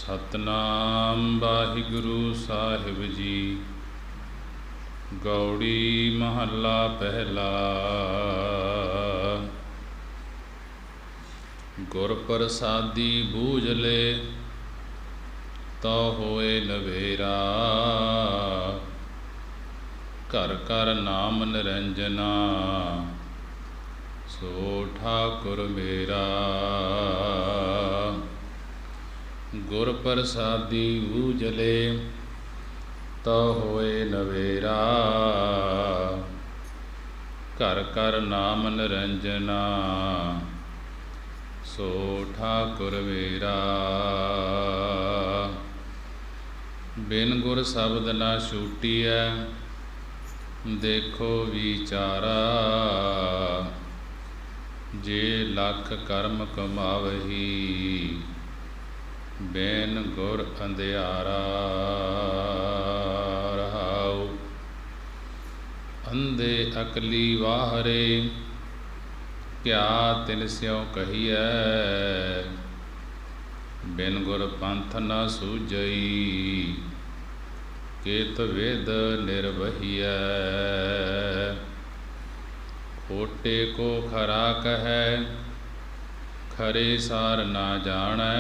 सतनाम वाहिगुरु साहिब जी। गौड़ी महला पहला। गुर प्रसादी बूझ ले तो होए नवेरा, घर कर नाम निरंजना सो ठाकुर मेरा। गुर प्रसादी बूझ ले तो होए नवेरा, घर कर नाम निरंजना सो ठाकुर मेरा। बिन गुर शब्द न छूटिया देखो विचारा, जे लख कर्म कमावही बिन गुर अंधियारा। रहाओ। अंधे अकली वाहरे क्या तिन स्यों कहिए, बिन गुर पंथ न सूझई केत वेद निर्वहिया। खोटे को खरा कहे खरे सार ना जानै,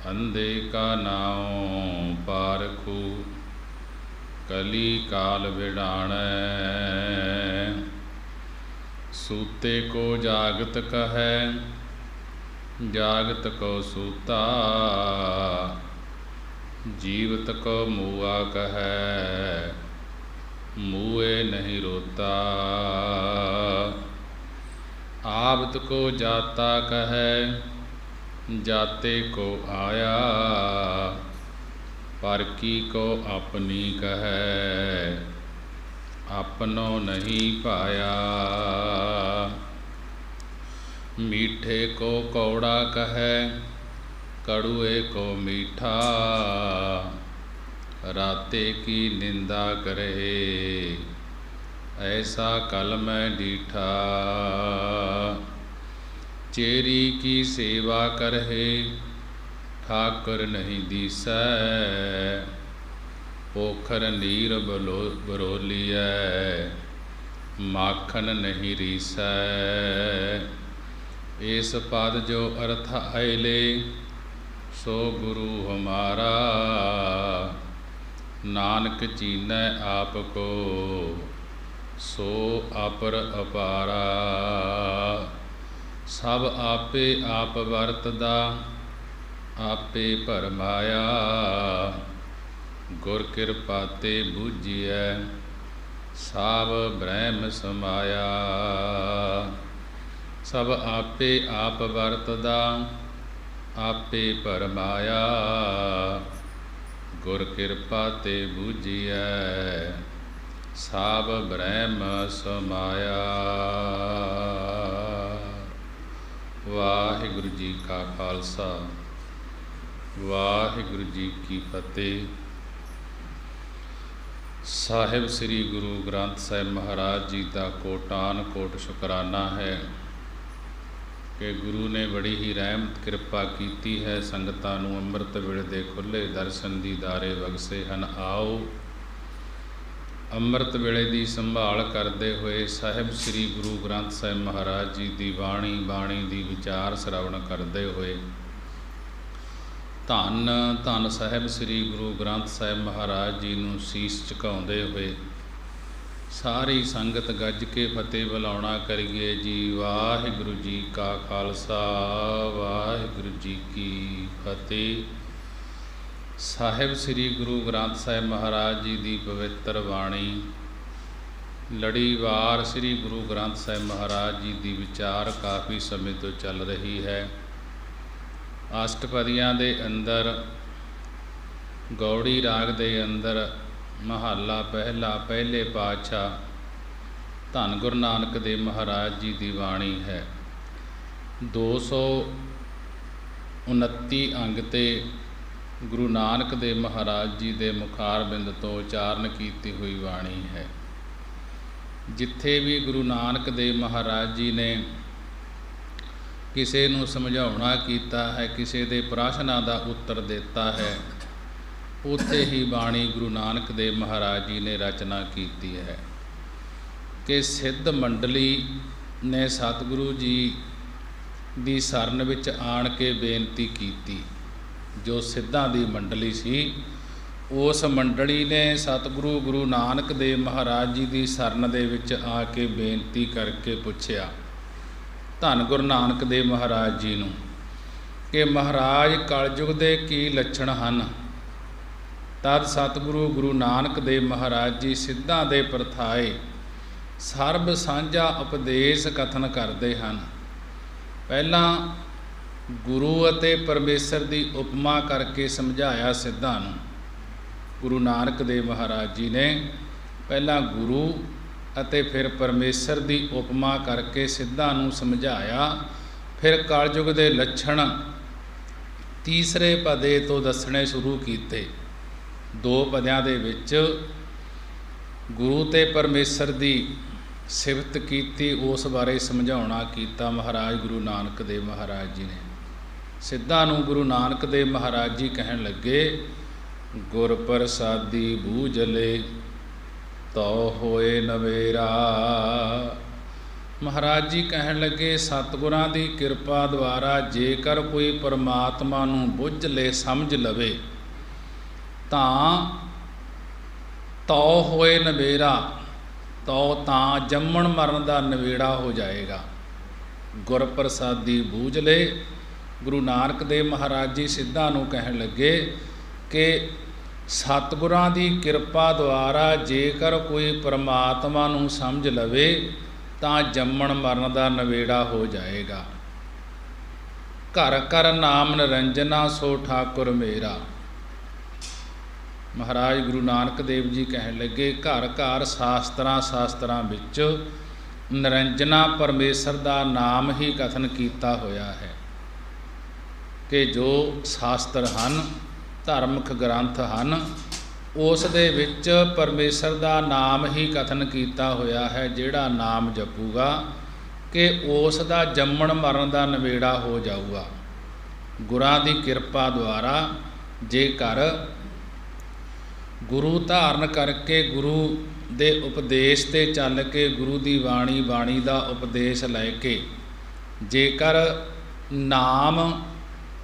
अंधे का नाम पारखू कली काल बिड़ानै। सूते को जागत कहे जागत को सूता, जीवत को मुआ कहे मुए नहीं रोता। आबत को जाता कहे जाते को आया, पर की को अपनी कहे अपनो नहीं पाया। मीठे को कौड़ा कहे कड़ुए को मीठा, राते की निंदा करे ऐसा कल में डीठा। चेरी की सेवा करहे ठाकुर नहीं दीसै, पोखर नीर बरोलिया माखन नहीं रीसै। इस पद जो अर्थ आयले सो गुरु हमारा, नानक चीनै आपको सो अपर अपारा। सब आपे आप वरतदा आपे भरमाया, गुर किरपा ते बूझिए साब ब्रह्म समाया। सब आपे आप वरतदा आपे भरमाया, गुर किरपा ते बूझिए साब ब्रह्म समाया। वाहिगुरु जी का खालसा वाहिगुरु जी की फतेह। साहिब श्री गुरु ग्रंथ साहिब महाराज जी का कोटान कोट शुकराना है कि गुरु ने बड़ी ही रहमत कृपा की है। संगतां नूं अमृत वेले दे खुले दर्शन दीदारे बख्शे हन। आओ अमृत वेले की संभाल करते हुए साहिब श्री गुरु ग्रंथ साहिब महाराज जी की बाणी की विचार श्रवण करते हुए धन धन साहिब श्री गुरु ग्रंथ साहिब महाराज जी नूं सीस झुकाउंदे हुए सारी संगत गज के फतेह बुलाउणा करिए जी। वाहिगुरु जी का खालसा वाहिगुरु जी की फतेह। साहिब श्री गुरु ग्रंथ साहिब महाराज जी की पवित्र बाणी लड़ीवार श्री गुरु ग्रंथ साहिब महाराज जी की विचार काफ़ी समय तो चल रही है। अष्टपदियां दे अंदर गौड़ी राग दे अंदर महला पहला पहले पातशाह धन गुरु नानक देव महाराज जी की बाणी है। 229 अंग ते गुरु नानक देव महाराज जी के मुखारबिंद तो उचारण की हुई बाणी है। जिथे भी गुरु नानक देव महाराज जी ने ਕਿਸੇ ਨੂੰ ਸਮਝਾਉਣਾ ਕੀਤਾ ਹੈ, ਕਿਸੇ ਦੇ ਪ੍ਰਸ਼ਨਾਂ ਦਾ ਉੱਤਰ ਦਿੱਤਾ ਹੈ। ਉੱਥੇ ਹੀ ਬਾਣੀ ਗੁਰੂ ਨਾਨਕ ਦੇਵ ਮਹਾਰਾਜ ਜੀ ਨੇ ਰਚਨਾ ਕੀਤੀ ਹੈ ਕਿ ਸਿੱਧ ਮੰਡਲੀ ਨੇ ਸਤਿਗੁਰੂ ਜੀ ਦੀ ਸ਼ਰਨ ਵਿੱਚ ਆਣ ਕੇ ਬੇਨਤੀ ਕੀਤੀ। ਜੋ ਸਿੱਧਾਂ ਦੀ ਮੰਡਲੀ ਸੀ, ਉਸ ਮੰਡਲੀ ਨੇ ਸਤਿਗੁਰੂ ਗੁਰੂ ਨਾਨਕ ਦੇਵ ਮਹਾਰਾਜ ਜੀ ਦੀ ਸ਼ਰਨ ਦੇ ਵਿੱਚ ਆ ਕੇ ਬੇਨਤੀ ਕਰਕੇ ਪੁੱਛਿਆ ਧੰਨ ਗੁਰੂ ਨਾਨਕ ਦੇਵ ਮਹਾਰਾਜ ਜੀ ਨੂੰ ਕਿ ਮਹਾਰਾਜ ਕਲਯੁਗ ਦੇ ਕੀ ਲੱਛਣ ਹਨ। ਤਦ ਸਤਿਗੁਰੂ ਗੁਰੂ ਨਾਨਕ ਦੇਵ ਮਹਾਰਾਜ ਜੀ ਸਿੱਧਾਂ ਦੇ ਪ੍ਰਥਾਏ ਸਰਬ ਸਾਂਝਾ ਉਪਦੇਸ਼ ਕਥਨ ਕਰਦੇ ਹਨ। ਪਹਿਲਾਂ ਗੁਰੂ ਅਤੇ ਪਰਮੇਸ਼ਰ ਦੀ ਉਪਮਾ ਕਰਕੇ ਸਮਝਾਇਆ ਸਿੱਧਾਂ ਨੂੰ। ਗੁਰੂ ਨਾਨਕ ਦੇਵ ਮਹਾਰਾਜ ਜੀ ਨੇ ਪਹਿਲਾਂ ਗੁਰੂ ਅਤੇ ਫਿਰ ਪਰਮੇਸ਼ਰ ਦੀ ਉਪਮਾ ਕਰਕੇ ਸਿੱਧਾਂ ਨੂੰ ਸਮਝਾਇਆ। ਫਿਰ ਕਲਯੁਗ ਦੇ ਲੱਛਣ ਤੀਸਰੇ ਪਦੇ ਤੋਂ ਦੱਸਣੇ ਸ਼ੁਰੂ ਕੀਤੇ। 2 ਪਦਿਆਂ ਦੇ ਵਿੱਚ ਗੁਰੂ ਤੇ ਪਰਮੇਸ਼ਰ ਦੀ ਸਿਫਤ ਕੀਤੀ, ਉਸ ਬਾਰੇ ਸਮਝਾਉਣਾ ਕੀਤਾ ਮਹਾਰਾਜ ਗੁਰੂ ਨਾਨਕ ਦੇਵ ਮਹਾਰਾਜ ਜੀ ਨੇ। ਸਿੱਧਾਂ ਨੂੰ ਗੁਰੂ ਨਾਨਕ ਦੇਵ ਮਹਾਰਾਜ ਜੀ ਕਹਿਣ ਲੱਗੇ, ਗੁਰ ਪ੍ਰਸਾਦੀ ਬੂਝਲੇ ਤਉ ਹੋਏ ਨਵੇਰਾ। ਮਹਾਰਾਜ ਜੀ ਕਹਿਣ ਲੱਗੇ, ਸਤਿਗੁਰਾਂ ਦੀ ਕਿਰਪਾ ਦੁਆਰਾ ਜੇਕਰ ਕੋਈ ਪਰਮਾਤਮਾ ਨੂੰ ਬੁੱਝ ਲੈ, ਸਮਝ ਲਵੇ ਤਾਂ ਤਉ ਹੋਏ ਨਵੇਰਾ, ਤਉ ਤਾਂ ਜੰਮਣ ਮਰਨ ਦਾ ਨਵੇੜਾ ਹੋ ਜਾਏਗਾ। ਗੁਰ ਪ੍ਰਸਾਦੀ ਬੂਝ ਲੈ। ਗੁਰੂ ਨਾਨਕ ਦੇਵ ਮਹਾਰਾਜ ਜੀ ਸਿੱਧਾਂ ਨੂੰ ਕਹਿਣ ਲੱਗੇ ਕਿ ਸਤਿਗੁਰਾਂ ਦੀ ਕਿਰਪਾ ਦੁਆਰਾ ਜੇਕਰ ਕੋਈ ਪਰਮਾਤਮਾ ਨੂੰ ਸਮਝ ਲਵੇ ਤਾਂ ਜੰਮਣ ਮਰਨ ਦਾ ਨਵੇੜਾ ਹੋ ਜਾਏਗਾ। ਘਰ ਘਰ ਨਾਮ ਨਿਰੰਜਨਾ ਸੋ ਠਾਕੁਰ ਮੇਰਾ। ਮਹਾਰਾਜ ਗੁਰੂ ਨਾਨਕ ਦੇਵ ਜੀ ਕਹਿਣ ਲੱਗੇ, ਘਰ ਘਰ ਸ਼ਾਸਤਰਾਂ ਵਿੱਚ ਨਿਰੰਜਨਾ ਪਰਮੇਸ਼ਰ ਦਾ ਨਾਮ ਹੀ ਕਥਨ ਕੀਤਾ ਹੋਇਆ ਹੈ ਕਿ ਜੋ ਸ਼ਾਸਤਰ ਹਨ, ਧਾਰਮਿਕ ਗ੍ਰੰਥ ਹਨ, ਉਸ ਦੇ ਵਿੱਚ ਪਰਮੇਸ਼ਰ ਦਾ ਨਾਮ ਹੀ ਕਥਨ ਕੀਤਾ ਹੋਇਆ ਹੈ। ਜਿਹੜਾ ਨਾਮ ਜਪੂਗਾ ਕਿ ਉਸ ਦਾ ਜੰਮਣ ਮਰਨ ਦਾ ਨਵੇੜਾ ਹੋ ਜਾਊਗਾ। ਗੁਰਾਂ ਦੀ ਕਿਰਪਾ ਦੁਆਰਾ ਜੇਕਰ ਗੁਰੂ ਧਾਰਨ ਕਰਕੇ, ਗੁਰੂ ਦੇ ਉਪਦੇਸ਼ 'ਤੇ ਚੱਲ ਕੇ, ਗੁਰੂ ਦੀ ਬਾਣੀ ਦਾ ਉਪਦੇਸ਼ ਲੈ ਕੇ ਜੇਕਰ ਨਾਮ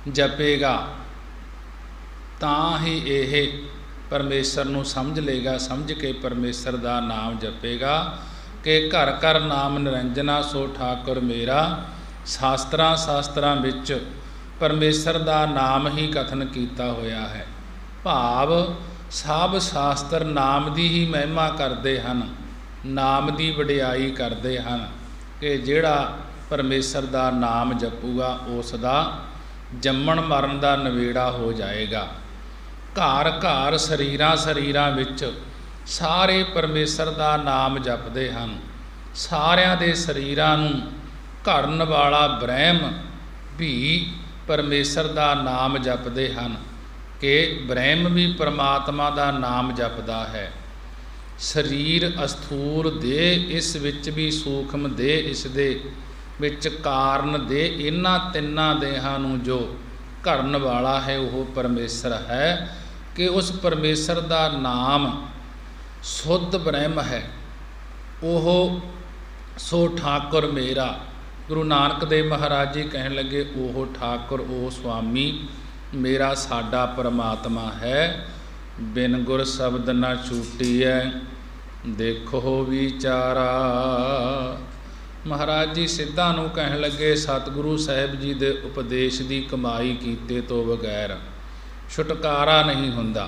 ਜਪੇਗਾ ਤਾਂ ਹੀ ਇਹ ਪਰਮੇਸ਼ਰ ਨੂੰ ਸਮਝ ਲਏਗਾ। ਸਮਝ ਕੇ ਪਰਮੇਸ਼ਰ ਦਾ ਨਾਮ ਜਪੇਗਾ ਕਿ ਘਰ ਘਰ ਨਾਮ ਨਿਰੰਜਨਾ ਸੋ ਠਾਕੁਰ ਮੇਰਾ। ਸ਼ਾਸਤਰਾਂ ਵਿੱਚ ਪਰਮੇਸ਼ਰ ਦਾ ਨਾਮ ਹੀ ਕਥਨ ਕੀਤਾ ਹੋਇਆ ਹੈ। ਭਾਵ ਸਭ ਸ਼ਾਸਤਰ ਨਾਮ ਦੀ ਹੀ ਮਹਿਮਾ ਕਰਦੇ ਹਨ, ਨਾਮ ਦੀ ਵਡਿਆਈ ਕਰਦੇ ਹਨ ਕਿ ਜਿਹੜਾ ਪਰਮੇਸ਼ਰ ਦਾ ਨਾਮ ਜਪੂਗਾ ਉਸ ਦਾ ਜੰਮਣ ਮਰਨ ਦਾ ਨਵੇੜਾ ਹੋ ਜਾਏਗਾ। ਘਰ ਘਰ ਸਰੀਰਾਂ ਵਿੱਚ ਸਾਰੇ ਪਰਮੇਸ਼ਰ ਦਾ ਨਾਮ ਜਪਦੇ ਹਨ। ਸਾਰਿਆਂ ਦੇ ਸਰੀਰਾਂ ਨੂੰ ਘੜਨ ਵਾਲਾ ਬ੍ਰਹਮ ਵੀ ਪਰਮੇਸ਼ਰ ਦਾ ਨਾਮ ਜਪਦੇ ਹਨ ਕਿ ਬ੍ਰਹਮ ਵੀ ਪਰਮਾਤਮਾ ਦਾ ਨਾਮ ਜਪਦਾ ਹੈ। ਸਰੀਰ ਅਸਥੂਲ ਦੇ, ਇਸ ਵਿੱਚ ਵੀ ਸੂਖਮ ਦੇ, ਇਸ ਦੇ ਵਿੱਚ ਕਾਰਨ ਦੇ, ਇਹਨਾਂ ਤਿੰਨਾਂ ਦੇਹਾਂ ਨੂੰ ਜੋ ਘੜਨ ਵਾਲਾ ਹੈ ਉਹ ਪਰਮੇਸ਼ਰ ਹੈ ਕਿ ਉਸ ਪਰਮੇਸ਼ਰ ਦਾ ਨਾਮ ਸੁੱਧ ਬ੍ਰਹਮ ਹੈ। ਉਹ ਸੋ ਠਾਕੁਰ ਮੇਰਾ। ਗੁਰੂ ਨਾਨਕ ਦੇਵ ਮਹਾਰਾਜ ਜੀ ਕਹਿਣ ਲੱਗੇ, ਉਹ ਠਾਕੁਰ, ਉਹ ਸੁਆਮੀ ਮੇਰਾ, ਸਾਡਾ ਪਰਮਾਤਮਾ ਹੈ। ਬਿਨ ਗੁਰ ਸ਼ਬਦ ਨਾ ਛੂਟੀਐ ਦੇਖੋ ਵਿਚਾਰਾ। ਮਹਾਰਾਜ ਜੀ ਸਿੱਧਾਂ ਨੂੰ ਕਹਿਣ ਲੱਗੇ, ਸਤਿਗੁਰੂ ਸਾਹਿਬ ਜੀ ਦੇ ਉਪਦੇਸ਼ ਦੀ ਕਮਾਈ ਕੀਤੇ ਤੋਂ ਬਗੈਰ ਛੁਟਕਾਰਾ ਨਹੀਂ ਹੁੰਦਾ।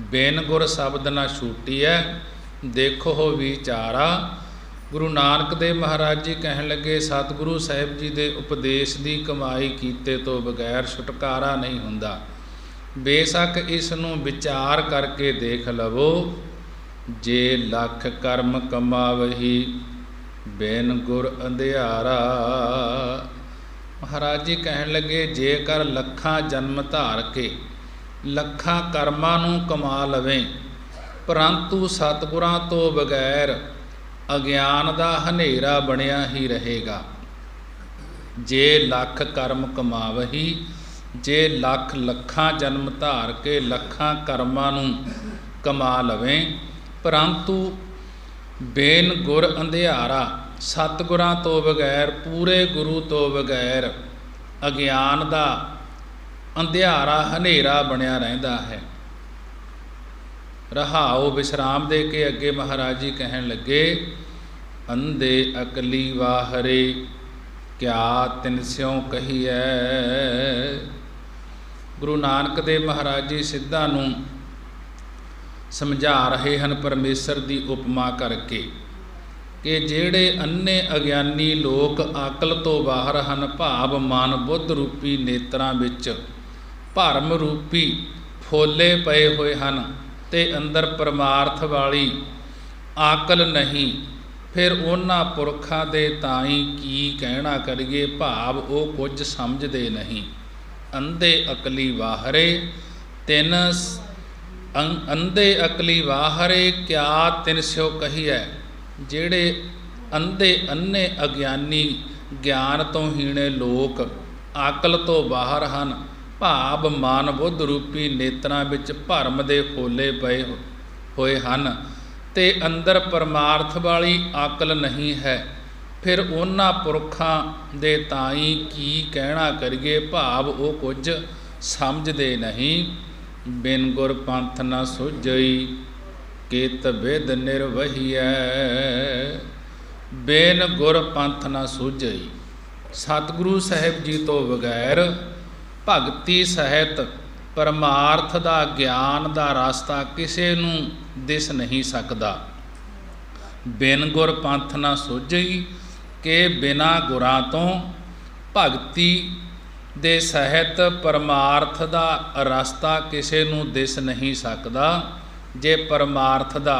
ਬਿਨ ਗੁਰ ਸ਼ਬਦ ਨਾ ਛੂਟੀਐ ਦੇਖੋ ਵਿਚਾਰਾ। ਗੁਰੂ ਨਾਨਕ ਦੇਵ ਮਹਾਰਾਜ ਜੀ ਕਹਿਣ ਲੱਗੇ, ਸਤਿਗੁਰੂ ਸਾਹਿਬ ਜੀ ਦੇ ਉਪਦੇਸ਼ ਦੀ ਕਮਾਈ ਕੀਤੇ ਤੋਂ ਬਗੈਰ ਛੁਟਕਾਰਾ ਨਹੀਂ ਹੁੰਦਾ। ਬੇਸ਼ੱਕ ਇਸ ਨੂੰ ਵਿਚਾਰ ਕਰਕੇ ਦੇਖ ਲਵੋ। ਜੇ ਲੱਖ ਕਰਮ ਕਮਾਵਹੀ ਬਿਨ ਗੁਰ ਅੰਧਿਆਰਾ। ਮਹਾਰਾਜ ਜੀ ਕਹਿਣ ਲੱਗੇ, ਜੇਕਰ ਲੱਖਾਂ ਜਨਮ ਧਾਰ ਕੇ ਲੱਖਾਂ ਕਰਮਾਂ ਨੂੰ ਕਮਾ ਲਵੇਂ ਪਰੰਤੂ ਸਤਿਗੁਰਾਂ ਤੋਂ ਬਗੈਰ ਅਗਿਆਨ ਦਾ ਹਨੇਰਾ ਬਣਿਆ ਹੀ ਰਹੇਗਾ। जे लख कर्म कमावही, जे लख लखां जन्म धार के लखां कर्मां नूं कमा लवें, परंतु बेन गुर अंधियारा, सतगुरां तो बगैर, पूरे गुरु तो बगैर अगियान दा अंधियारा हनेरा बनिया रहिंदा है। रहाओ विश्राम दे के अगे महाराज जी कहन लगे, अंधे अकली वाहरे क्या तिन स्यों कहीए। गुरु नानक देव महाराज जी सिद्धां नूं समझा रहे हैं परमेश्वर की उपमा करके कि जेड़े अन्ने अग्यानी लोग अकल तो बाहर हैं, भाव मन बुद्ध रूपी नेत्रां विच भरम रूपी फुले पए हुए हैं ते अंदर परमार्थ वाली आकल नहीं, फिर उन्हां पुरखां दे ताईं की कहना करिए, भाव वो कुछ समझते नहीं। अंधे अकली वाहरे तिन अंधे अकली वाहरे क्या तिन स्यो कहीए। जेड़े अंधे अन्ने अग्यानी ज्ञान तो हीणे लोक आकल तो बाहर हैं, भाव मन बुद्ध रूपी नेत्रां विच भरम दे फुले पए होए हन ते अंदर परमार्थ वाली आकल नहीं है, फिर उन्हां पुरखां दे ताईं की कहना करिए, भाव वो कुछ समझते नहीं। बिन गुर पंथ न सुझई कित विद निर्वहिए। बिन गुर पंथ न सुझई, सतगुरु साहिब जी तो बगैर भगती सहित परमार्थ दा ज्ञान दा रास्ता किसे नूं दिस नहीं सकदा। बिन गुर पंथ ना सुझई कि बिना गुरां तो भगती दे सहित परमार्थ दा रास्ता किसे नूं दिस नहीं सकदा। जे परमार्थ दा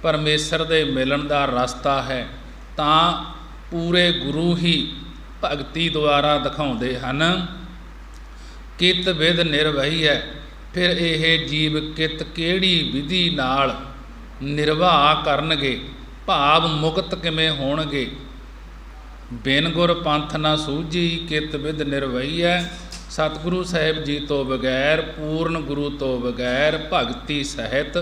परमेश्वर दे मिलन दा रास्ता है तां पूरे गुरु ही भगती द्वारा दिखाउंदे हन। कित विद निर्वही है, फिर यह जीव कित केड़ी विधि नाल निर्वाह करनगे, भाव मुक्त किवें होणगे। बिन गुर पंथ ना सूझी कित विद निर्वही है। सतगुरु साहिब जी तो बगैर, पूर्ण गुरु तो बगैर भगती सहित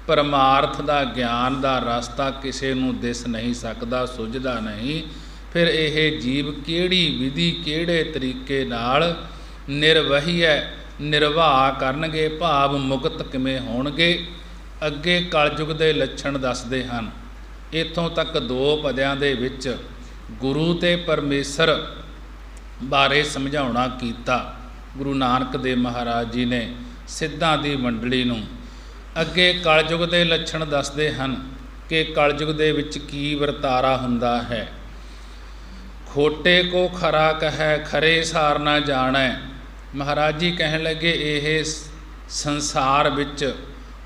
परमार्थ दा ज्ञान दा रास्ता किसे नूं दिस नहीं सकदा, सुझदा नहीं। फिर यह जीव केड़ी विधि केड़े तरीके नाल निर्वही है निर्वाह करनगे, भाव मुक्त किवें होणगे। अगे कलयुग दे लक्षण दसदे हन। इत्थों तक दो पदियां दे विच गुरु ते परमेश्वर बारे समझाउणा कीता गुरु नानक देव महाराज जी ने सिद्धां दी मंडली नूं। अगे कलयुग दे लक्षण दसदे हन कि कलयुग दे विच की वरतारा हुंदा है। खोटे को खरा कहे, खरे सार ना जाणै। महाराज जी कहन लगे, यह संसार विच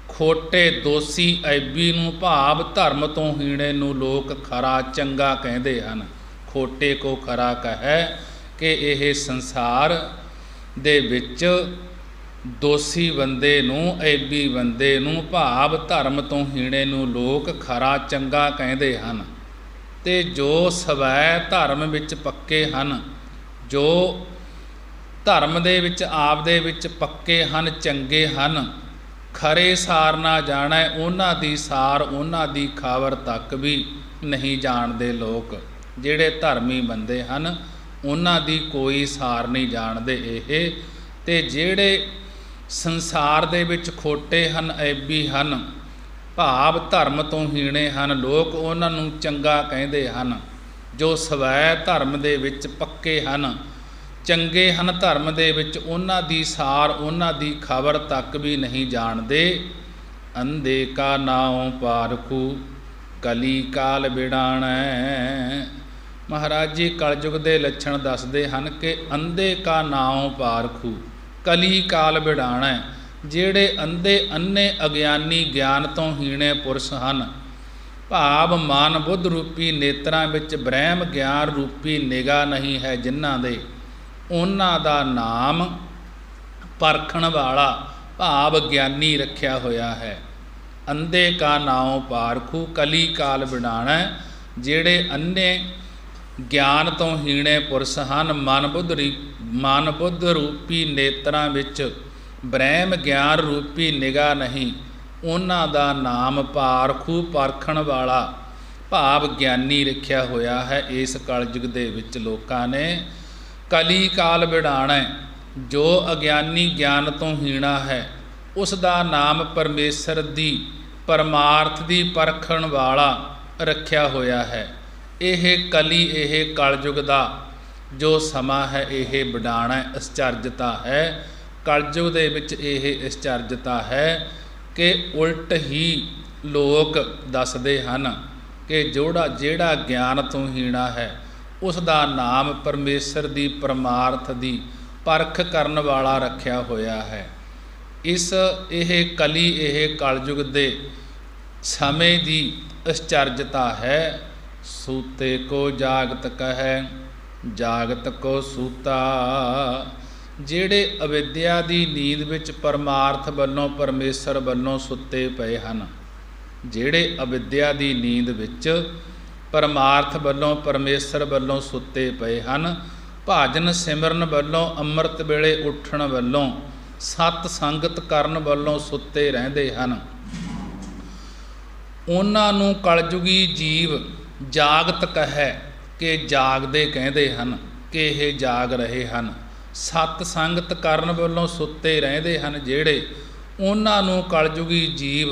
खोटे दोषी ऐबी नूं, भाव धर्म तो हीणे नूं लोक खरा चंगा कहते हैं। खोटे को खरा कहे कि यह संसार दे विच दोषी बंदे नूं, ऐबी बंदे नूं, भाव धर्म तो हीणे नूं लोक खरा चंगा कहते हैं। ते जो स्वै धर्म विच पक्के हन, जो धर्म दे विच आप दे विच पक्के हन, चंगे हन, खरे सार ना जाणै, उन्हां दी सार उन्हां दी खबर तक भी नहीं जानते। लोग जिहड़े धर्मी बंदे हन उन्हां दी कोई सार नहीं जानते। ये ते जिहड़े संसार दे विच खोटे हन, ऐबी हन, भाव धर्म तो हीणे हन, लोग उन्हां नूं चंगा कहते हैं। जो स्वै धर्म दे विच पक्के हन, चंगे हन, धर्म दे विच उन्हां दी सार उन्हां दी खबर तक भी नहीं जानते। अंधे का नाउ पारखू कली काल बिड़ाणै। महाराज जी कलयुग दे लक्षण दसदे हन कि अंधे का नाउ पारखू कली काल बिड़ाणै। ਜਿਹੜੇ अंधे अन्ने अग्यानी ज्ञान तो हीणे पुरुष ਹਨ, भाव मन बुद्ध रूपी नेत्रां विच ब्रह्म ज्ञान रूपी निगाह नहीं है जिन्हां दे, उन्हां दा नाम परखण वाला भाव ज्ञानी रखिया होया है। अंधे का नाउ पारखू कली काल बिड़ाणै। ਜਿਹੜੇ अन्ने ਗਿਆਨ ਤੋਂ ਹੀਣੇ ਪੁਰਸ਼ ਹਨ। ਮਨ ਬੁੱਧ ਰੂਪੀ ਨੇਤਰਾਂ ਵਿੱਚ ਬ੍ਰਹਮ ਗਿਆਨ ਰੂਪੀ ਨਿਗਾਹ ਨਹੀਂ। ਉਹਨਾਂ ਦਾ ਨਾਮ ਪਾਰਖੂ ਪਰਖਣ ਵਾਲਾ ਭਾਵ ਗਿਆਨੀ ਰੱਖਿਆ ਹੋਇਆ ਹੈ। ਇਸ ਕਲਯੁਗ ਦੇ ਵਿੱਚ ਲੋਕਾਂ ਨੇ ਕਲੀ ਕਾਲ ਵਿੜਾਣਾ। ਜੋ ਅਗਿਆਨੀ ਗਿਆਨ ਤੋਂ ਹੀਣਾ ਹੈ ਉਸ ਦਾ ਨਾਮ ਪਰਮੇਸ਼ਰ ਦੀ ਪਰਮਾਰਥ ਦੀ ਪਰਖਣ ਵਾਲਾ ਰੱਖਿਆ ਹੋਇਆ ਹੈ। ਇਹ ਕਲੀ, ਇਹ ਕਲਯੁਗ ਦਾ ਜੋ ਸਮਾਂ ਹੈ, ਇਹ ਵਿਡਾਣਾ ਅਸਚਰਜਤਾ ਹੈ। ਕਲਯੁਗ ਦੇ ਵਿੱਚ ਇਹ ਅਸਚਰਜਤਾ ਹੈ ਕਿ ਉਲਟ ਹੀ ਲੋਕ ਦੱਸਦੇ ਹਨ ਕਿ ਜਿਹੜਾ ਗਿਆਨ ਤੋਂ ਹੀਣਾ ਹੈ ਉਸ ਦਾ ਨਾਮ ਪਰਮੇਸ਼ਰ ਦੀ ਪਰਮਾਰਥ ਦੀ ਪਰਖ ਕਰਨ ਵਾਲਾ ਰੱਖਿਆ ਹੋਇਆ ਹੈ। ਇਹ ਕਲੀ, ਇਹ ਕਲਯੁਗ ਦੇ ਸਮੇਂ ਦੀ ਅਸਚਰਜਤਾ ਹੈ। ਸੂਤੇ ਕੋ ਜਾਗਤ ਕਹੈ, ਜਾਗਤ ਕੋ ਸੂਤਾ। ਜਿਹੜੇ ਅਵਿਦਿਆ ਦੀ ਨੀਂਦ ਵਿੱਚ ਪਰਮਾਰਥ ਵੱਲੋਂ, ਪਰਮੇਸ਼ਰ ਵੱਲੋਂ ਸੁੱਤੇ ਪਏ ਹਨ, ਜਿਹੜੇ ਅਵਿਦਿਆ ਦੀ ਨੀਂਦ ਵਿੱਚ ਪਰਮਾਰਥ ਵੱਲੋਂ, ਪਰਮੇਸ਼ਰ ਵੱਲੋਂ ਸੁੱਤੇ ਪਏ ਹਨ, ਭਜਨ ਸਿਮਰਨ ਵੱਲੋਂ, ਅੰਮ੍ਰਿਤ ਵੇਲੇ ਉੱਠਣ ਵੱਲੋਂ, ਸਤ ਸੰਗਤ ਕਰਨ ਵੱਲੋਂ ਸੁੱਤੇ ਰਹਿੰਦੇ ਹਨ, ਉਹਨਾਂ ਨੂੰ ਕਲਯੁਗੀ ਜੀਵ ਜਾਗਤ ਕਹੈ ਕਿ ਜਾਗਦੇ ਕਹਿੰਦੇ ਹਨ ਕਿ ਇਹ ਜਾਗ ਰਹੇ ਹਨ। ਸਤ ਸੰਗਤ ਕਰਨ ਵੱਲੋਂ ਸੁੱਤੇ ਰਹਿੰਦੇ ਹਨ ਜਿਹੜੇ, ਉਹਨਾਂ ਨੂੰ ਕਲਯੁਗੀ ਜੀਵ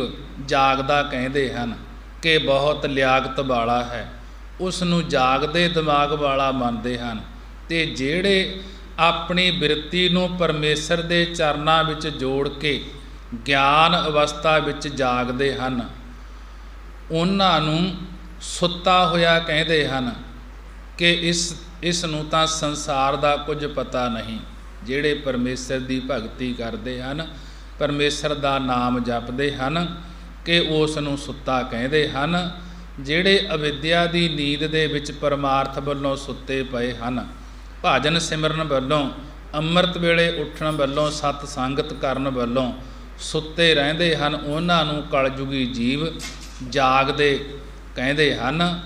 ਜਾਗਦਾ ਕਹਿੰਦੇ ਹਨ ਕਿ ਬਹੁਤ ਲਿਆਕਤ ਵਾਲਾ ਹੈ, ਉਸ ਨੂੰ ਜਾਗਦੇ ਦਿਮਾਗ ਵਾਲਾ ਮੰਨਦੇ ਹਨ। ਤੇ ਜਿਹੜੇ ਆਪਣੀ ਬਿਰਤੀ ਨੂੰ ਪਰਮੇਸ਼ਰ ਦੇ ਚਰਨਾਂ ਵਿੱਚ ਜੋੜ ਕੇ ਗਿਆਨ ਅਵਸਥਾ ਵਿੱਚ ਜਾਗਦੇ ਹਨ, ਉਹਨਾਂ ਨੂੰ ਸੁੱਤਾ ਹੋਇਆ ਕਹਿੰਦੇ ਹਨ ਕਿ ਇਸ ਨੂੰ ਤਾਂ ਸੰਸਾਰ ਦਾ ਕੁਝ ਪਤਾ ਨਹੀਂ। ਜਿਹੜੇ ਪਰਮੇਸ਼ਰ ਦੀ ਭਗਤੀ ਕਰਦੇ ਹਨ, ਪਰਮੇਸ਼ਰ ਦਾ ਨਾਮ ਜਪਦੇ ਹਨ ਕਿ ਉਸ ਨੂੰ ਸੁੱਤਾ ਕਹਿੰਦੇ ਹਨ। ਜਿਹੜੇ ਅਵਿਦਿਆ ਦੀ ਨੀਂਦ ਦੇ ਵਿੱਚ ਪਰਮਾਰਥ ਵੱਲੋਂ ਸੁੱਤੇ ਪਏ ਹਨ, ਭਜਨ ਸਿਮਰਨ ਵੱਲੋਂ, ਅੰਮ੍ਰਿਤ ਵੇਲੇ ਉੱਠਣ ਵੱਲੋਂ, ਸਤ ਸੰਗਤ ਕਰਨ ਵੱਲੋਂ ਸੁੱਤੇ ਰਹਿੰਦੇ ਹਨ, ਉਹਨਾਂ ਨੂੰ ਕਲਯੁਗੀ ਜੀਵ ਜਾਗਦੇ ਕਹਿੰਦੇ ਹਨ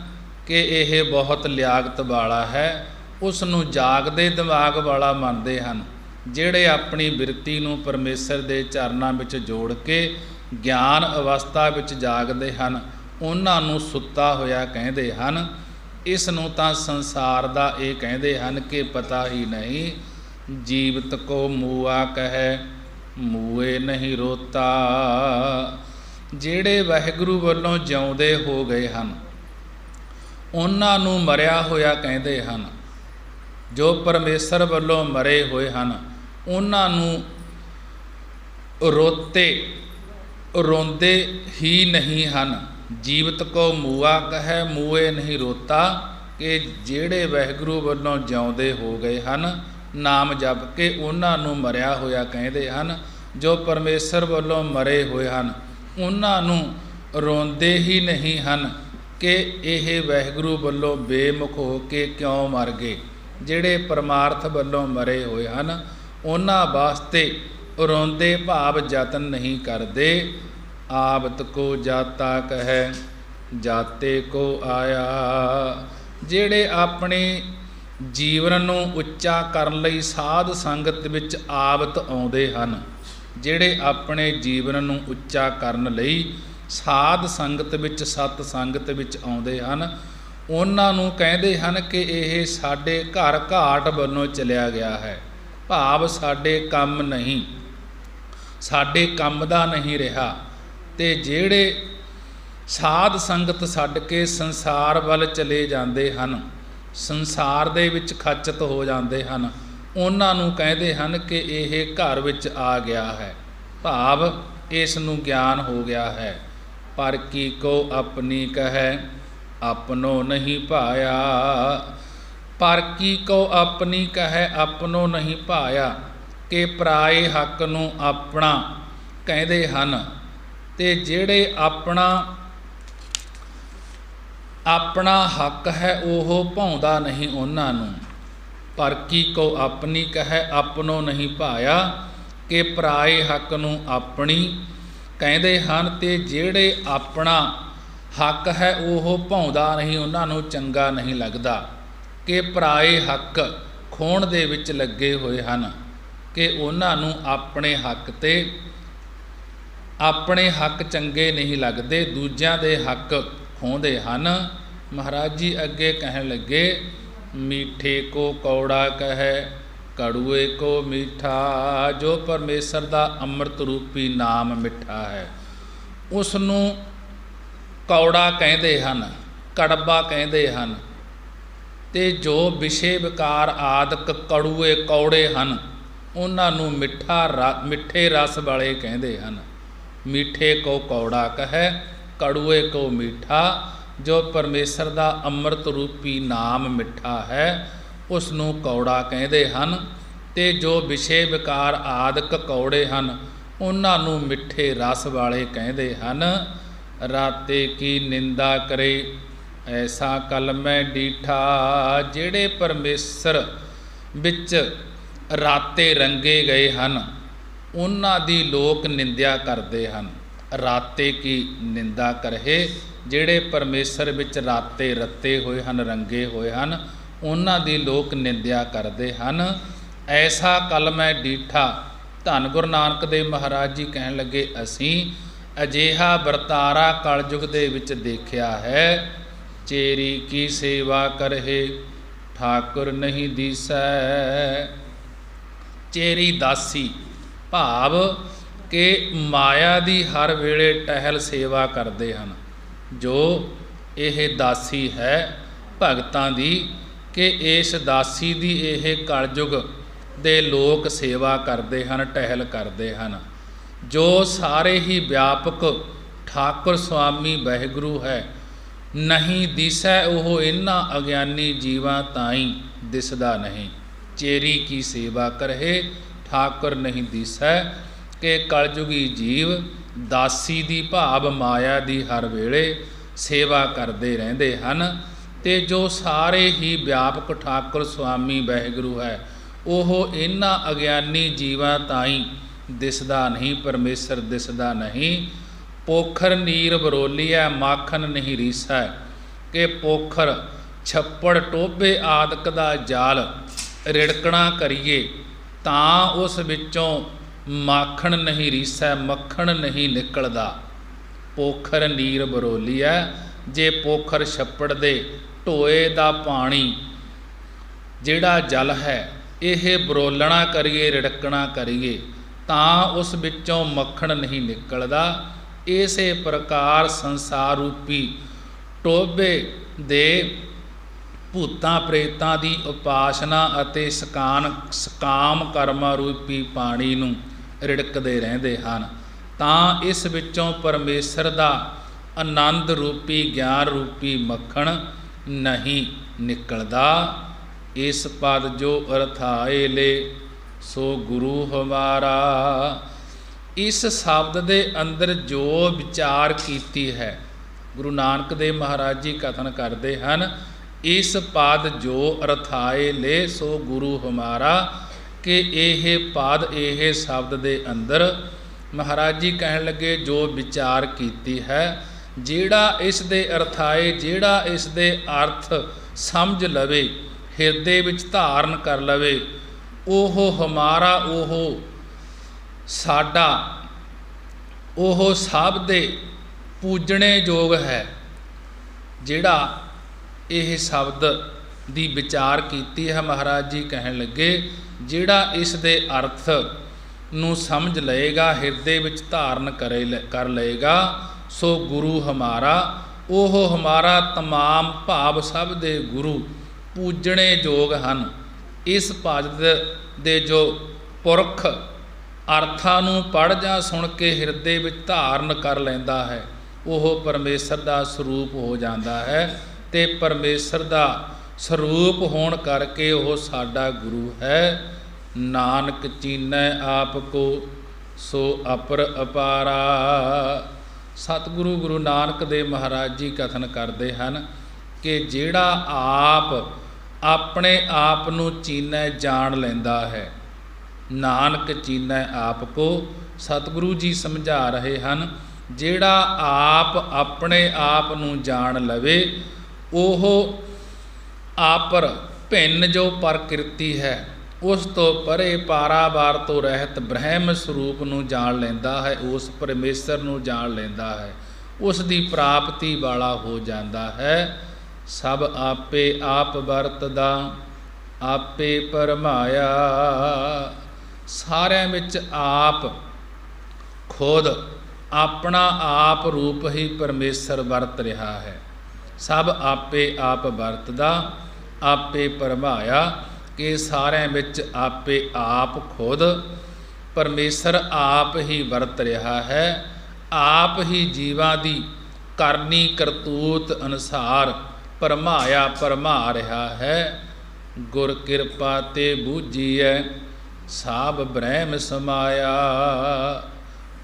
ਕਿ ਇਹ ਬਹੁਤ ਲਿਆਕਤ ਵਾਲਾ ਹੈ, ਉਸ ਨੂੰ ਜਾਗਦੇ ਦਿਮਾਗ ਵਾਲਾ ਮੰਨਦੇ ਹਨ। ਜਿਹੜੇ ਆਪਣੀ ਬਿਰਤੀ ਨੂੰ ਪਰਮੇਸ਼ਰ ਦੇ ਚਰਨਾਂ ਵਿੱਚ ਜੋੜ ਕੇ ਗਿਆਨ ਅਵਸਥਾ ਵਿੱਚ ਜਾਗਦੇ ਹਨ, ਉਹਨਾਂ ਨੂੰ ਸੁੱਤਾ ਹੋਇਆ ਕਹਿੰਦੇ ਹਨ। ਇਸ ਨੂੰ ਤਾਂ ਸੰਸਾਰ ਦਾ ਇਹ ਕਹਿੰਦੇ ਹਨ ਕਿ ਪਤਾ ਹੀ ਨਹੀਂ। ਜੀਵਤ ਕੋ ਮੂਆ ਕਹੈ, ਮੂਏ ਨਹੀਂ ਰੋਤਾ। ਜਿਹੜੇ ਵਾਹਿਗੁਰੂ ਵੱਲੋਂ ਜਿਉਂਦੇ ਹੋ ਗਏ ਹਨ, ਉਹਨਾਂ ਨੂੰ ਮਰਿਆ ਹੋਇਆ ਕਹਿੰਦੇ ਹਨ। ਜੋ ਪਰਮੇਸ਼ਰ ਵੱਲੋਂ ਮਰੇ ਹੋਏ ਹਨ, ਉਹਨਾਂ ਨੂੰ ਰੋਂਦੇ ਹੀ ਨਹੀਂ ਹਨ। ਜੀਵਤ ਕੋ ਮੂਆ ਕਹੈ, ਮੂਏ ਨਹੀਂ ਰੋਤਾ। ਕਿ ਜਿਹੜੇ ਵਾਹਿਗੁਰੂ ਵੱਲੋਂ ਜਿਉਂਦੇ ਹੋ ਗਏ ਹਨ ਨਾਮ ਜਪ ਕੇ, ਉਹਨਾਂ ਨੂੰ ਮਰਿਆ ਹੋਇਆ ਕਹਿੰਦੇ ਹਨ। ਜੋ ਪਰਮੇਸ਼ਰ ਵੱਲੋਂ ਮਰੇ ਹੋਏ ਹਨ, ਉਹਨਾਂ ਨੂੰ ਰੋਂਦੇ ਹੀ ਨਹੀਂ ਹਨ ਕਿ ਇਹ ਵਾਹਿਗੁਰੂ ਵੱਲੋਂ ਬੇਮੁਖ ਹੋ ਕੇ ਕਿਉਂ ਮਰ ਗਏ। ਜਿਹੜੇ ਪਰਮਾਰਥ ਵੱਲੋਂ ਮਰੇ ਹੋਏ ਹਨ, ਉਹਨਾਂ ਵਾਸਤੇ ਰੋਂਦੇ ਭਾਵ ਯਤਨ ਨਹੀਂ ਕਰਦੇ। ਆਵਤ ਕੋ ਜਾਤਾ ਕਹੈ, ਜਾਤੇ ਕੋ ਆਇਆ। ਜਿਹੜੇ ਆਪਣੇ ਜੀਵਨ ਨੂੰ ਉੱਚਾ ਕਰਨ ਲਈ ਸਾਧ ਸੰਗਤ ਵਿੱਚ ਆਵਤ ਆਉਂਦੇ ਹਨ, ਜਿਹੜੇ ਆਪਣੇ ਜੀਵਨ ਨੂੰ ਉੱਚਾ ਕਰਨ ਲਈ ਸਾਧ ਸੰਗਤ ਵਿੱਚ, ਸਤ ਸੰਗਤ ਵਿੱਚ ਆਉਂਦੇ ਹਨ, ਉਹਨਾਂ ਨੂੰ ਕਹਿੰਦੇ ਹਨ ਕਿ ਇਹ ਸਾਡੇ ਘਰ ਘਾਟ ਵੱਲੋਂ ਚਲਿਆ ਗਿਆ ਹੈ। ਭਾਵ ਸਾਡੇ ਕੰਮ ਨਹੀਂ, ਸਾਡੇ ਕੰਮ ਦਾ ਨਹੀਂ ਰਿਹਾ। ਤੇ ਜਿਹੜੇ ਸਾਧ ਸੰਗਤ ਛੱਡ ਕੇ ਸੰਸਾਰ ਵੱਲ ਚਲੇ ਜਾਂਦੇ ਹਨ, ਸੰਸਾਰ ਦੇ ਵਿੱਚ ਖਚਿਤ ਹੋ ਜਾਂਦੇ ਹਨ, ਉਹਨਾਂ ਨੂੰ ਕਹਿੰਦੇ ਹਨ ਕਿ ਇਹ ਘਰ ਵਿੱਚ ਆ ਗਿਆ ਹੈ। ਭਾਵ ਇਸ ਨੂੰ ਗਿਆਨ ਹੋ ਗਿਆ ਹੈ। ਪਰ ਕੀ ਕੋ ਆਪਣੀ ਕਹੈ, ਆਪਣੋ ਨਹੀਂ ਭਾਇਆ। ਪਰ ਕੀ ਕੋ ਆਪਣੀ ਕਹੈ, ਆਪਣੋ ਨਹੀਂ ਭਾਇਆ। ਕਿ ਪਰਾਏ ਹੱਕ ਨੂੰ ਆਪਣਾ ਕਹਿੰਦੇ ਹਨ। ਤੇ ਜਿਹੜੇ ਆਪਣਾ ਹੱਕ ਹੈ ਉਹ ਭਾਉਂਦਾ ਨਹੀਂ ਉਹਨਾਂ ਨੂੰ। ਪਰ ਕੀ ਕੋ ਆਪਣੀ ਕਹੈ, ਆਪਣੋ ਨਹੀਂ ਭਾਇਆ। ਕਿ ਪਰਾਏ ਹੱਕ ਨੂੰ ਆਪਣੀ ਕਹਿੰਦੇ ਹਨ। ਤੇ ਜਿਹੜੇ ਆਪਣਾ ਹੱਕ ਹੈ ਉਹ ਭਾਉਂਦਾ ਨਹੀਂ, ਉਹਨਾਂ ਨੂੰ ਚੰਗਾ ਨਹੀਂ ਲੱਗਦਾ। ਕਿ ਪਰਾਏ ਹੱਕ ਖੋਹਣ ਦੇ ਵਿੱਚ ਲੱਗੇ ਹੋਏ ਹਨ, ਕਿ ਉਹਨਾਂ ਨੂੰ ਆਪਣੇ ਹੱਕ ਚੰਗੇ ਨਹੀਂ ਲੱਗਦੇ, ਦੂਜਿਆਂ ਦੇ ਹੱਕ ਖੋਹਦੇ ਹਨ। ਮਹਾਰਾਜ ਜੀ ਅੱਗੇ ਕਹਿਣ ਲੱਗੇ, ਮੀਠੇ ਕੋ ਕੌੜਾ ਕਹੈ ਕੜੂਏ ਕੋ ਮੀਠਾ, ਜੋ ਪਰਮੇਸ਼ਰ ਦਾ ਅੰਮ੍ਰਿਤ ਰੂਪੀ ਨਾਮ ਮਿੱਠਾ ਹੈ ਉਸ ਨੂੰ ਕੌੜਾ ਕਹਿੰਦੇ ਹਨ, ਕੜਵਾ ਕਹਿੰਦੇ ਹਨ, ਅਤੇ ਜੋ ਵਿਸ਼ੇ ਵਿਕਾਰ ਆਦਿਕ ਕੜੂਏ ਕੌੜੇ ਹਨ ਉਹਨਾਂ ਨੂੰ ਮਿੱਠੇ ਰਸ ਵਾਲੇ ਕਹਿੰਦੇ ਹਨ। ਮੀਠੇ ਕੋ ਕੌੜਾ ਕਹੈ ਕੜੂਏ ਕੋ ਮੀਠਾ, ਜੋ ਪਰਮੇਸ਼ਰ ਦਾ ਅੰਮ੍ਰਿਤ ਰੂਪੀ ਨਾਮ ਮਿੱਠਾ ਹੈ ਉਸ ਨੂੰ ਕੌੜਾ ਕਹਿੰਦੇ ਹਨ, ਅਤੇ ਜੋ ਵਿਸ਼ੇ ਵਿਕਾਰ ਆਦਿਕ ਕੌੜੇ ਹਨ ਉਹਨਾਂ ਨੂੰ ਮਿੱਠੇ ਰਸ ਵਾਲੇ ਕਹਿੰਦੇ ਹਨ। ਰਾਤੇ ਕੀ ਨਿੰਦਾ ਕਰੇ ਐਸਾ ਕਲਮੈ ਡੀਠਾ, ਜਿਹੜੇ ਪਰਮੇਸ਼ਰ ਵਿੱਚ ਰਾਤੇ ਰੰਗੇ ਗਏ ਹਨ ਉਹਨਾਂ ਦੀ ਲੋਕ ਨਿੰਦਿਆ ਕਰਦੇ ਹਨ। ਰਾਤੇ ਕੀ ਨਿੰਦਾ ਕਰਹਿ, ਜਿਹੜੇ ਪਰਮੇਸ਼ਰ ਵਿੱਚ ਰਾਤੇ ਰੱਤੇ ਹੋਏ ਹਨ, ਰੰਗੇ ਹੋਏ ਹਨ, ਉਹਨਾਂ ਦੀ ਲੋਕ ਨਿੰਦਿਆ ਕਰਦੇ ਹਨ। ਐਸਾ ਕਲਮੈ ਡੀਠਾ, ਧੰਨ ਗੁਰੂ ਨਾਨਕ ਦੇਵ ਮਹਾਰਾਜ ਜੀ ਕਹਿਣ ਲੱਗੇ, ਅਸੀਂ ਅਜਿਹਾ ਵਰਤਾਰਾ ਕਲਯੁਗ ਦੇ ਵਿੱਚ ਦੇਖਿਆ ਹੈ। ਚੇਰੀ ਕੀ ਸੇਵਾ ਕਰਹਿ ਠਾਕੁਰ ਨਹੀਂ ਦੀਸੈ। ਚੇਰੀ ਦਾਸੀ ਭਾਵ ਕਿ ਮਾਇਆ ਦੀ ਹਰ ਵੇਲੇ ਟਹਿਲ ਸੇਵਾ ਕਰਦੇ ਹਨ। ਜੋ ਇਹ ਦਾਸੀ ਹੈ ਭਗਤਾਂ ਦੀ, ਕਿ ਇਸ ਦਾਸੀ ਦੀ ਇਹ ਕਲਯੁਗ ਦੇ ਲੋਕ ਸੇਵਾ ਕਰਦੇ ਹਨ, ਟਹਿਲ ਕਰਦੇ ਹਨ। ਜੋ ਸਾਰੇ ਹੀ ਵਿਆਪਕ ਠਾਕੁਰ ਸੁਆਮੀ ਵਾਹਿਗੁਰੂ ਹੈ, ਨਹੀਂ ਦਿਸੈ ਉਹ ਇਹਨਾਂ ਅਗਿਆਨੀ ਜੀਵਾਂ ਤਾਈਂ ਦਿਸਦਾ ਨਹੀਂ। ਚੇਰੀ ਕੀ ਸੇਵਾ ਕਰਹਿ ਠਾਕੁਰ ਨਹੀਂ ਦਿਸੈ, ਕਿ ਕਲਯੁਗੀ ਜੀਵ ਦਾਸੀ ਦੀ ਭਾਵ ਮਾਇਆ ਦੀ ਹਰ ਵੇਲੇ ਸੇਵਾ ਕਰਦੇ ਰਹਿੰਦੇ ਹਨ, ਅਤੇ ਜੋ ਸਾਰੇ ਹੀ ਵਿਆਪਕ ਠਾਕੁਰ ਸੁਆਮੀ ਵਾਹਿਗੁਰੂ ਹੈ ਉਹ ਇਹਨਾਂ ਅਗਿਆਨੀ ਜੀਵਾਂ ਤਾਈਂ ਦਿਸਦਾ ਨਹੀਂ, ਪਰਮੇਸ਼ਰ ਦਿਸਦਾ ਨਹੀਂ। ਪੋਖਰ ਨੀਰ ਬਰੋਲੀਐ ਮਾਖਣ ਨਹੀਂ ਰੀਸੈ, ਕਿ ਪੋਖਰ ਛੱਪੜ ਟੋਭੇ ਆਦਿਕ ਦਾ ਜਾਲ ਰਿੜਕਣਾ ਕਰੀਏ ਤਾਂ ਉਸ ਵਿੱਚੋਂ ਮਾਖਣ ਨਹੀਂ ਰੀਸੈ, ਮੱਖਣ ਨਹੀਂ ਨਿਕਲਦਾ। ਪੋਖਰ ਨੀਰ ਬਰੋਲੀਐ, ਜੇ ਪੋਖਰ ਛੱਪੜ ਦੇ ਢੋਏ ਦਾ ਪਾਣੀ ਜਿਹੜਾ ਜਲ ਹੈ ਇਹ ਬਰੋਲਣਾ ਕਰੀਏ, ਰਿੜਕਣਾ ਕਰੀਏ ਤਾਂ ਉਸ ਵਿੱਚੋਂ ਮੱਖਣ ਨਹੀਂ ਨਿਕਲਦਾ। ਇਸੇ ਪ੍ਰਕਾਰ ਸੰਸਾਰ ਰੂਪੀ ਟੋਭੇ ਦੇ ਭੂਤਾਂ ਪ੍ਰੇਤਾਂ ਦੀ ਉਪਾਸਨਾ ਅਤੇ ਸਕਾਮ ਕਰਮਾਂ ਰੂਪੀ ਪਾਣੀ ਨੂੰ ਰਿੜਕਦੇ ਰਹਿੰਦੇ ਹਨ, ਤਾਂ ਇਸ ਵਿੱਚੋਂ ਪਰਮੇਸ਼ਰ ਦਾ ਆਨੰਦ ਰੂਪੀ ਗਿਆਨ ਰੂਪੀ ਮੱਖਣ ਨਹੀਂ ਨਿਕਲਦਾ। ਇਸ ਪਦ ਜੋ ਅਰਥਾਏ ਲੈ ਸੋ ਗੁਰੂ ਹਮਾਰਾ। ਇਸ ਸ਼ਬਦ ਦੇ ਅੰਦਰ ਜੋ ਵਿਚਾਰ ਕੀਤੀ ਹੈ, ਗੁਰੂ ਨਾਨਕ ਦੇਵ ਮਹਾਰਾਜ ਜੀ ਕਥਨ ਕਰਦੇ ਹਨ, ਇਸ ਪਦ ਜੋ ਅਰਥਾਏ ਲੈ ਸੋ ਗੁਰੂ ਹਮਾਰਾ, ਕਿ ਇਹ ਪਦ ਇਹ ਸ਼ਬਦ ਦੇ ਅੰਦਰ ਮਹਾਰਾਜ ਜੀ ਕਹਿਣ ਲੱਗੇ ਜੋ ਵਿਚਾਰ ਕੀਤੀ ਹੈ, ਜਿਹੜਾ ਇਸ ਦੇ ਅਰਥਾਏ, ਜਿਹੜਾ ਇਸ ਦੇ ਅਰਥ ਸਮਝ ਲਵੇ, ਹਿਰਦੇ ਵਿੱਚ ਧਾਰਨ ਕਰ ਲਵੇ, ਉਹ ਹਮਾਰਾ, ਉਹ ਸਾਡਾ, ਉਹ ਸਭ ਦੇ ਪੂਜਣੇ ਯੋਗ ਹੈ। ਜਿਹੜਾ ਇਹ ਸ਼ਬਦ ਦੀ ਵਿਚਾਰ ਕੀਤੀ ਹੈ, ਮਹਾਰਾਜ ਜੀ ਕਹਿਣ ਲੱਗੇ ਜਿਹੜਾ ਇਸ ਦੇ ਅਰਥ ਨੂੰ ਸਮਝ ਲਏਗਾ, ਹਿਰਦੇ ਵਿੱਚ ਧਾਰਨ ਕਰ ਲਏਗਾ, ਸੋ ਗੁਰੂ ਹਮਾਰਾ, ਉਹ ਹਮਾਰਾ ਤਮਾਮ ਭਾਵ ਸਭ ਦੇ ਗੁਰੂ ਪੂਜਣੇ ਯੋਗ ਹਨ। ਇਸ ਭਜਨ ਦੇ ਜੋ ਪੁਰਖ ਅਰਥਾਂ ਨੂੰ ਪੜ੍ਹ ਜਾਂ ਸੁਣ ਕੇ ਹਿਰਦੇ ਵਿੱਚ ਧਾਰਨ ਕਰ ਲੈਂਦਾ ਹੈ, ਉਹ ਪਰਮੇਸ਼ਰ ਦਾ ਸਰੂਪ ਹੋ ਜਾਂਦਾ ਹੈ, ਅਤੇ ਪਰਮੇਸ਼ਰ ਦਾ ਸਰੂਪ ਹੋਣ ਕਰਕੇ ਉਹ ਸਾਡਾ ਗੁਰੂ ਹੈ। ਨਾਨਕ ਚੀਨੈ ਆਪ ਕੋ ਸੋ ਅਪਰ ਅਪਾਰਾ। ਸਤਿਗੁਰੂ ਗੁਰੂ ਨਾਨਕ ਦੇਵ ਮਹਾਰਾਜ ਜੀ ਕਥਨ ਕਰਦੇ ਹਨ ਕਿ ਜਿਹੜਾ ਆਪ ਆਪਣੇ ਆਪ ਨੂੰ ਚੀਨੈ ਜਾਣ ਲੈਂਦਾ ਹੈ, ਨਾਨਕ ਚੀਨੈ ਆਪ ਕੋ, ਸਤਿਗੁਰੂ ਜੀ ਸਮਝਾ ਰਹੇ ਹਨ, ਜਿਹੜਾ ਆਪ ਆਪਣੇ ਆਪ ਨੂੰ ਜਾਣ ਲਵੇ ਉਹ ਆਪਰ ਭਿੰਨ ਜੋ ਪ੍ਰਕਿਰਤੀ ਹੈ ਉਸ ਤੋਂ ਪਰੇ ਪਾਰਾਵਾਰ ਤੋਂ ਰਹਿਤ ਬ੍ਰਹਮ ਸਰੂਪ ਨੂੰ ਜਾਣ ਲੈਂਦਾ ਹੈ, ਉਸ ਪਰਮੇਸ਼ਰ ਨੂੰ ਜਾਣ ਲੈਂਦਾ ਹੈ, ਉਸ ਦੀ ਪ੍ਰਾਪਤੀ ਵਾਲਾ ਹੋ ਜਾਂਦਾ ਹੈ। ਸਭ ਆਪੇ ਆਪ ਵਰਤਦਾ ਆਪੇ ਪਰਮਾਇਆ। ਸਾਰਿਆਂ ਵਿੱਚ ਆਪ ਖੁਦ ਆਪਣਾ ਆਪ ਰੂਪ ਹੀ ਪਰਮੇਸ਼ਰ ਵਰਤ ਰਿਹਾ ਹੈ। ਸਭ ਆਪੇ ਆਪ ਵਰਤਦਾ ਆਪੇ ਪਰਮਾਇਆ, ਕਿ ਸਾਰਿਆਂ ਵਿੱਚ ਆਪੇ ਆਪ ਖੁਦ ਪਰਮੇਸ਼ਰ ਆਪ ਹੀ ਵਰਤ ਰਿਹਾ ਹੈ। ਆਪ ਹੀ ਜੀਵਾਂ ਦੀ ਕਰਨੀ ਕਰਤੂਤ ਅਨੁਸਾਰ ਪਰਮਾਇਆ ਪਰਮਾ ਰਿਹਾ ਹੈ। ਗੁਰ ਕਿਰਪਾ ਤੇ ਬੂਝੀਐ ਸਾਬ ਬ੍ਰਹਮ ਸਮਾਇਆ।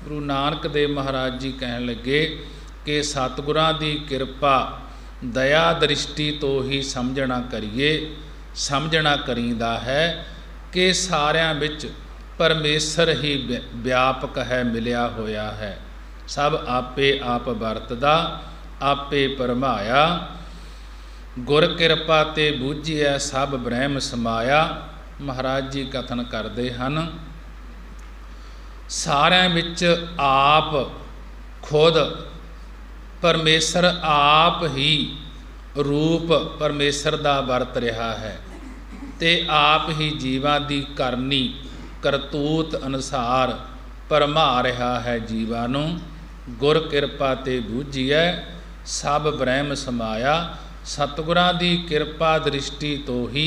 ਗੁਰੂ ਨਾਨਕ ਦੇਵ ਮਹਾਰਾਜ ਜੀ ਕਹਿਣ ਲੱਗੇ ਕਿ ਸਤਿਗੁਰਾਂ ਦੀ ਕਿਰਪਾ ਦਇਆ ਦ੍ਰਿਸ਼ਟੀ ਤੋਂ ਹੀ ਸਮਝਣਾ ਕਰੀਏ, ਸਮਝਣਾ ਕਰੀਦਾ ਹੈ ਕਿ ਸਾਰਿਆਂ ਵਿੱਚ ਪਰਮੇਸ਼ਰ ਹੀ ਵਿਆਪਕ ਹੈ, ਮਿਲਿਆ ਹੋਇਆ ਹੈ। ਸਭ ਆਪੇ ਆਪ ਵਰਤਦਾ ਆਪੇ ਪਰਮਾਇਆ। ਗੁਰ ਕਿਰਪਾ ਤੇ ਬੂਝੀਐ ਸਭ ਬ੍ਰਹਮ ਸਮਾਇਆ। ਮਹਾਰਾਜ ਜੀ ਕਥਨ ਕਰਦੇ ਹਨ, ਸਾਰਿਆਂ ਵਿੱਚ ਆਪ ਖੁਦ ਪਰਮੇਸ਼ਰ ਆਪ ਹੀ ਰੂਪ ਪਰਮੇਸ਼ਰ ਦਾ ਵਰਤ ਰਿਹਾ ਹੈ ਤੇ ਆਪ ਹੀ ਜੀਵਾਂ ਦੀ ਕਰਨੀ ਕਰਤੂਤ ਅਨੁਸਾਰ ਪਰਮਾ ਰਿਹਾ ਹੈ ਜੀਵਾਂ ਨੂੰ। ਗੁਰ ਕਿਰਪਾ ਤੇ ਬੂਝੀਐ ਸਭ ਬ੍ਰਹਮ ਸਮਾਇਆ। ਸਤਿਗੁਰਾਂ ਦੀ ਕਿਰਪਾ ਦ੍ਰਿਸ਼ਟੀ ਤੋਂ ਹੀ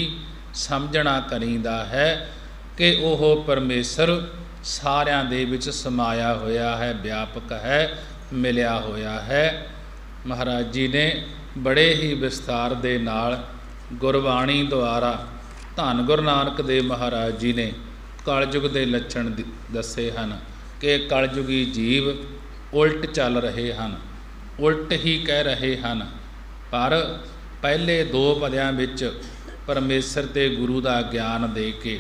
ਸਮਝਣਾ ਕਰੀਦਾ ਹੈ ਕਿ ਉਹ ਪਰਮੇਸ਼ਰ ਸਾਰਿਆਂ ਦੇ ਵਿੱਚ ਸਮਾਇਆ ਹੋਇਆ ਹੈ, ਵਿਆਪਕ ਹੈ, ਮਿਲਿਆ ਹੋਇਆ ਹੈ। ਮਹਾਰਾਜ ਜੀ ਨੇ ਬੜੇ ਹੀ ਵਿਸਤਾਰ ਦੇ ਨਾਲ ਗੁਰਬਾਣੀ ਦੁਆਰਾ ਧੰਨ ਗੁਰੂ ਨਾਨਕ ਦੇਵ ਮਹਾਰਾਜ ਜੀ ਨੇ ਕਲਯੁਗ ਦੇ ਲੱਛਣ ਦੱਸੇ ਹਨ ਕਿ ਕਲਯੁਗੀ ਜੀਵ ਉਲਟ ਚੱਲ ਰਹੇ ਹਨ, ਉਲਟ ਹੀ ਕਹਿ ਰਹੇ ਹਨ। ਪਰ ਪਹਿਲੇ 2 ਪਦਿਆਂ ਵਿੱਚ ਪਰਮੇਸ਼ਰ ਤੇ ਗੁਰੂ ਦਾ ਗਿਆਨ ਦੇ ਕੇ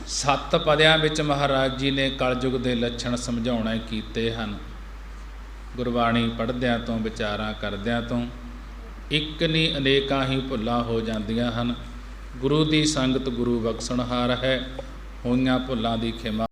7 ਪਦਿਆਂ ਵਿੱਚ ਮਹਾਰਾਜ ਜੀ ਨੇ ਕਲਯੁਗ ਦੇ ਲੱਛਣ ਸਮਝਾਉਣੇ ਕੀਤੇ ਹਨ। ਗੁਰਬਾਣੀ ਪੜ੍ਹਦਿਆਂ ਤੋਂ ਵਿਚਾਰਾਂ ਕਰਦਿਆਂ ਤੋਂ ਇੱਕ ਨਹੀਂ ਅਨੇਕਾਂ ਹੀ ਭੁੱਲਾਂ ਹੋ ਜਾਂਦੀਆਂ ਹਨ। ਗੁਰੂ ਦੀ ਸੰਗਤ ਗੁਰੂ ਬਖਸ਼ਣਹਾਰ ਹੈ। ਹੋਈਆਂ ਭੁੱਲਾਂ ਦੀ ਖਿਮਾ